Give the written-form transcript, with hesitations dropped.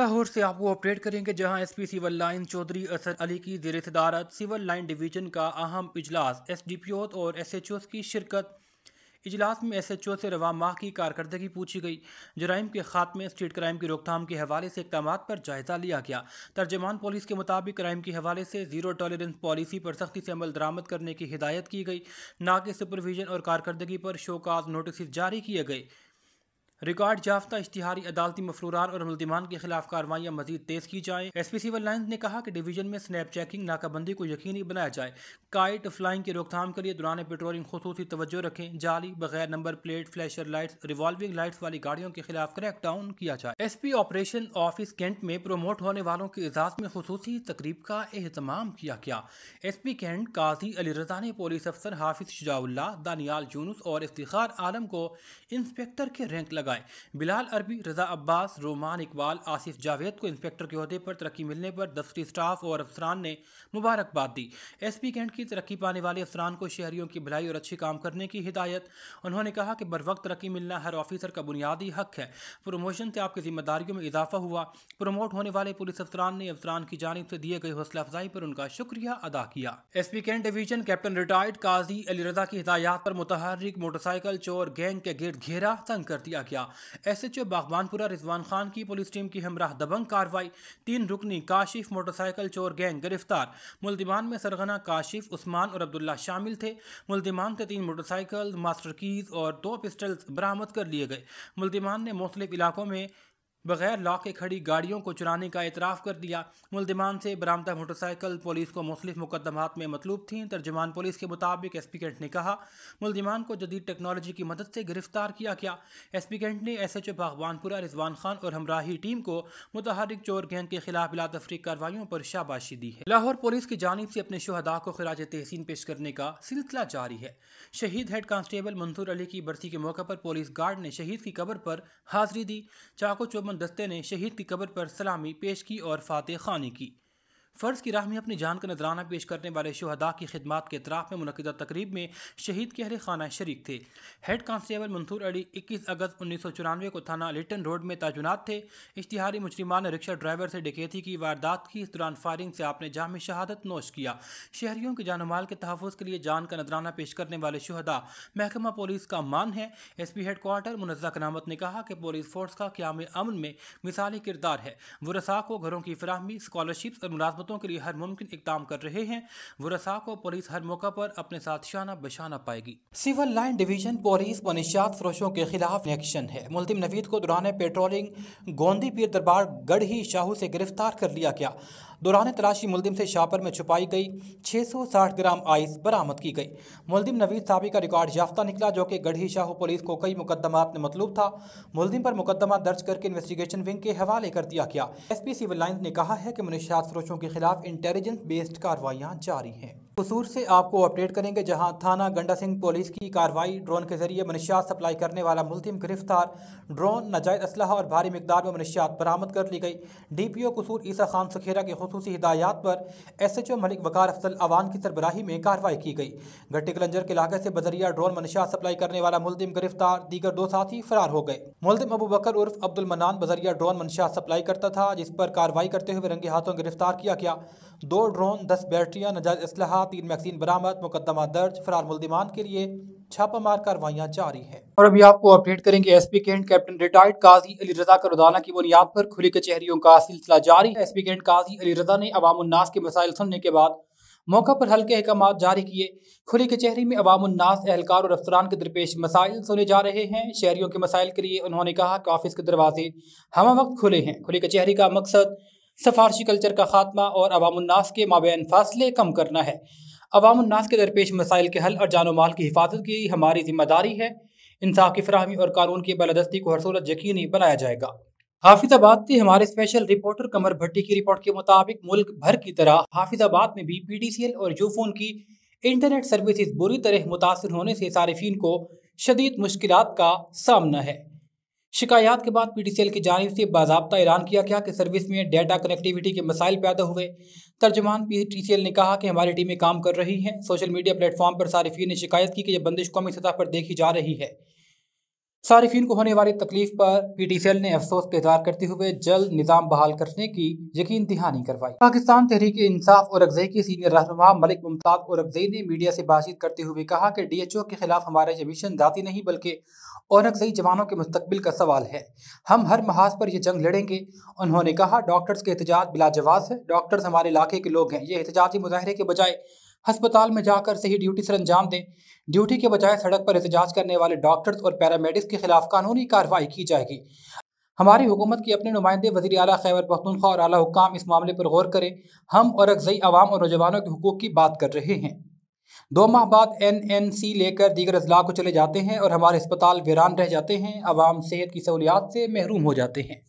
लाहौर से आपको अपडेट करेंगे, जहां SP civil line Chaudhary Asad Ali की ज़ेर सदारत सिविल लाइन डिवीज़न का अहम इजलास एसडीपीओ और एसएचओ की शिरकत। इजलास में एसएचओ से रवा माह की कारकर्दगी पूछी गई। जराइम के खात्मे, स्ट्रीट क्राइम की रोकथाम के हवाले से इकदाम पर जायजा लिया गया। तर्जमान पुलिस के मुताबिक क्राइम के हवाले से जीरो टॉलरेंस पॉलिसी पर सख्ती से अमल दरामद करने की हिदायत की गई। ना कि सुपरविजन और कारकर्दगी पर शोकाज नोटिस जारी किए गए। रिकॉर्ड याफ्ता इश्तिहारी अदालती मफरूरान और मुल्जिमान के खिलाफ कार्रवाइयाँ मजीद तेज की जाएँ। एसपी सिविल लाइन्स ने कहा कि डिवीजन में स्नैप चेकिंग, नाकाबंदी को यकीनी बनाया जाए। काइट फ्लाइंग की रोकथाम के लिए दौरान पेट्रोलिंग खुसूसी तवज्जो रखें। जाली, बगैर number plate, flasher lights, revolving lights वाली गाड़ियों के खिलाफ क्रैकडाउन किया जाए। एसपी ऑपरेशन ऑफिस कैंट में प्रमोट होने वालों के एजाज में खुसूसी तकरीब का एहतमाम किया गया। एसपी कैंट काजी अली रजा ने पुलिस अफसर हाफिज शुजाउल्लाह, दानियाल यूनुस और इफ्तिखार आलम को इंस्पेक्टर के रैंक लगाए। बिलाल अरबी, रजा अब्बास, रोमान इकबाल, आसिफ जावेद को इंस्पेक्टर के ओहदे पर तरक्की मिलने पर दफ्तरी स्टाफ और अफसरान ने मुबारकबाद दी। एसपी कैंट की तरक्की पाने वाले अफसरान को शहरियों की भलाई और अच्छे काम करने की हिदायत। उन्होंने कहा कि बर वक्त तरक्की मिलना हर ऑफिसर का बुनियादी हक है। प्रमोशन से आपकी जिम्मेदारियों में इजाफा हुआ। प्रमोट होने वाले पुलिस अफसरान ने अफसरान की जानिब से दिए गए हौसला अफजाई पर उनका शुक्रिया अदा किया। SP cantt division captain retired Kazi Ali Raza की हिदायत पर मुतहर्रिक मोटरसाइकिल चोर गैंग के गिर्द घेरा तंग कर दिया गया। एसएचओ बागबानपुरा रिजवान खान की पुलिस टीम की हमराह दबंग कार्रवाई। 3 रुकनी काशिफ मोटरसाइकिल चोर गैंग गिरफ्तार। मुल्जिमान में सरगना, काशिफ, उस्मान और अब्दुल्ला शामिल थे। मुल्जिमान से 3 मोटरसाइकिल, मास्टर कीज और 2 पिस्टल्स बरामद कर लिए गए। मुल्जिमान ने मुख्तलिफ इलाकों में बगैर लॉक के खड़ी गाड़ियों को चुराने का एतराफ़ कर दिया। मुल्जिमान से बरामदा मोटरसाइकिल पुलिस को मुख्तलिफ मुकदमात में मतलूब थीं। तर्जमान पुलिस के मुताबिक एसपी कैंट ने कहा, मुल्जिमान को जदीद टेक्नोलॉजी की मदद से गिरफ्तार किया गया। एसपी कैंट ने एसएचओ बागबानपुरा रिजवान खान और हमराही टीम को मुतहर्रिक चोर गैंग के खिलाफ बिला तफरीक कार्रवाइयों पर शाबाशी दी है। लाहौर पुलिस की जानिब से अपने शुहदा को खिराज तहसीन पेश करने का सिलसिला जारी है। शहीद हेड कांस्टेबल मंसूर अली की बरसी के मौके पर पुलिस गार्ड ने शहीद की कब्र पर हाजिरी दी। चाको चौबंद दस्ते ने शहीद की कब्र पर सलामी पेश की और फातह खानी की। फ़र्ज़ की राह में अपनी जान का नजराना पेश करने वाले शुहदा की खिदमात के इतराफ़ में मुनक़िदा तकरीब में शहीद के अहले खाना शरीक थे। हेड कांस्टेबल मंसूर अली 21 अगस्त 1994 को थाना लिटन रोड में ताजुनात थे। इश्तिहारी मुजरिमान ने रिक्शा ड्राइवर से डकैती की वारदात की। इस दौरान फायरिंग से आपने जाम शहादत नोश किया। शहरियों के जान माल के तहफ़्फ़ुज़ के लिए जान का नजराना पेश करने वाले शुहदा महकमा पुलिस का मान है। एसपी हेड क्वार्टर मुनज़्ज़ा करामत ने कहा कि पुलिस फोर्स का क़याम अमन में मिसाली किरदार है। वरसा को घरों की फराहमी, स्कॉलरशिप्स और मुलाजमतों के लिए हर मुमकिन इक़दाम कर रहे हैं। वरसा को पुलिस हर मौका पर अपने साथ शाना बशाना पाएगी। सिविल लाइन डिवीजन पुलिस मनशियात फरोशों के खिलाफ एक्शन है। मुल्जिम नवीद को दौरान पेट्रोलिंग गोंदी पीर दरबार गढ़ी शाहू से गिरफ्तार कर लिया गया। दौरान तलाशी मुल्जिम से शापर में छुपाई गई 660 ग्राम आइस बरामद की गई। मुल्जिम नवीद साबी का रिकॉर्ड याफ्ता निकला, जो कि गढ़ी शाहू पुलिस को कई मुकदमात में मतलूब था। मुल्जिम पर मुकदमा दर्ज करके इन्वेस्टिगेशन विंग के हवाले कर दिया गया। एसपी सिविल लाइन ने कहा है कि मनशियात फरोशों के खिलाफ इंटेलिजेंस बेस्ड कार्रवाइयाँ जारी हैं। कसूर से आपको अपडेट करेंगे, जहां थाना गंडा सिंह पुलिस की कार्रवाई। ड्रोन के जरिए मनशियात सप्लाई करने वाला मुल्जिम गिरफ्तार। ड्रोन, नाजायज असलहा और भारी मिकदार में मनशियात बरामद कर ली गई। डीपीओ कसूर ईसा खान सखेरा की खुसूसी हिदायत पर एसएचओ मलिक वकार अफजल अवान की सरबराही में कार्रवाई की गई। गट्टी कलंजर के इलाके से बजरिया ड्रोन मनशियात सप्लाई करने वाला मुल्जिम गिरफ्तार। दीगर 2 साथी फरार हो गए। मुल्जिम अबू बकर उर्फ अब्दुल मनान बजरिया ड्रोन मनशियात सप्लाई करता था, जिस पर कार्रवाई करते हुए रंगे हाथों गिरफ्तार किया गया। 2 ड्रोन, 10 बैटरियां, नाजायज असलहा, 3 मैगजीन बरामद। मुकदमा दर्ज। फरार मुल्जिमान के लिए छापामार कार्रवाइयां जारी है। और अभी आपको अपडेट करेंगे, SP cantt captain retired Kazi Ali रजा का रोजाना की बुनियाद पर खुली कचहरियों का सिलसिला जारी है। एसपी कैंट काजी अली रजा ने अवामुन्नास के मसाइल सुनने के बाद मौका पर हल्के अहकाम जारी किए। खुली कचहरी में अवामुन्नास, एहलकार और अफसरान के दरपेश मसाइल सुने जा रहे हैं। शहरियों के मसाइल के लिए उन्होंने कहा कि ऑफिस के दरवाजे हम वक्त खुले हैं। खुली कचहरी का मकसद सफारशी कल्चर का खात्मा और अवामुन्नास के माबैन फासले कम करना है। अवामुन्नास के दरपेश मसाइल के हल और जानो माल की हिफाजत की हमारी जिम्मेदारी है। इंसाफ की फराहमी और कानून की बालादस्ती को हर सूरत यकीनी बनाया जाएगा। हाफिजाबाद से हमारे स्पेशल रिपोर्टर कमर भट्टी की रिपोर्ट के मुताबिक मुल्क भर की तरह हाफिजाबाद में भी पीटीसीएल और यूफोन की इंटरनेट सर्विसेज बुरी तरह मुतासर होने से सारिफीन को शदीद मुश्किलात का सामना है। शिकायत के बाद पीटीसीएल की जानिब से बाज़ाब्ता ऐलान किया गया कि सर्विस में डेटा कनेक्टिविटी के मसाइल पैदा हुए। तर्जुमान पीटीसीएल ने कहा कि हमारी टीमें काम कर रही हैं। सोशल मीडिया प्लेटफॉर्म पर सारिफीन ने शिकायत की कि यह बंदिश कौमी सतह पर देखी जा रही है। सारिफिन को होने वाली तकलीफ पर PTCL ने अफसोस का इज़हार करते हुए जल्द निज़ाम बहाल करने की यकीन दहानी करवाई। पाकिस्तान तहरीक इंसाफ और अगज़ई की सीनियर रहनुमा मलिक मुमताज़ और अगज़ई ने मीडिया से बातचीत करते हुए कहा कि DHO के खिलाफ हमारा ये मिशन जाती नहीं बल्कि औरंगज़ई जवानों के मुस्तकबिल का सवाल है। हम हर महाज पर यह जंग लड़ेंगे। उन्होंने कहा, डॉक्टर्स के एहतजाज बिलाजवाज़ है। डॉक्टर्स हमारे इलाके के लोग हैं। ये एहतजाजी मुजाहरे के बजाय अस्पताल में जाकर सही ड्यूटी सर अंजाम दें। ड्यूटी के बजाय सड़क पर एहतजाज करने वाले डॉक्टर्स और पैरामेडिक्स के खिलाफ कानूनी कार्रवाई की जाएगी। हमारी हुकूमत के अपने नुमाइंदे वज़ीर आला खैबर पख्तूनख्वा और आला हुक्काम इस मामले पर गौर करें। हम और अगज़ई अवाम और नौजवानों के हुकूक की बात कर रहे हैं। 2 माह बाद NNC लेकर दीगर अजला को चले जाते हैं और हमारे अस्पताल वीरान रह जाते हैं। अवाम सेहत की सहूलियात से महरूम हो जाते हैं।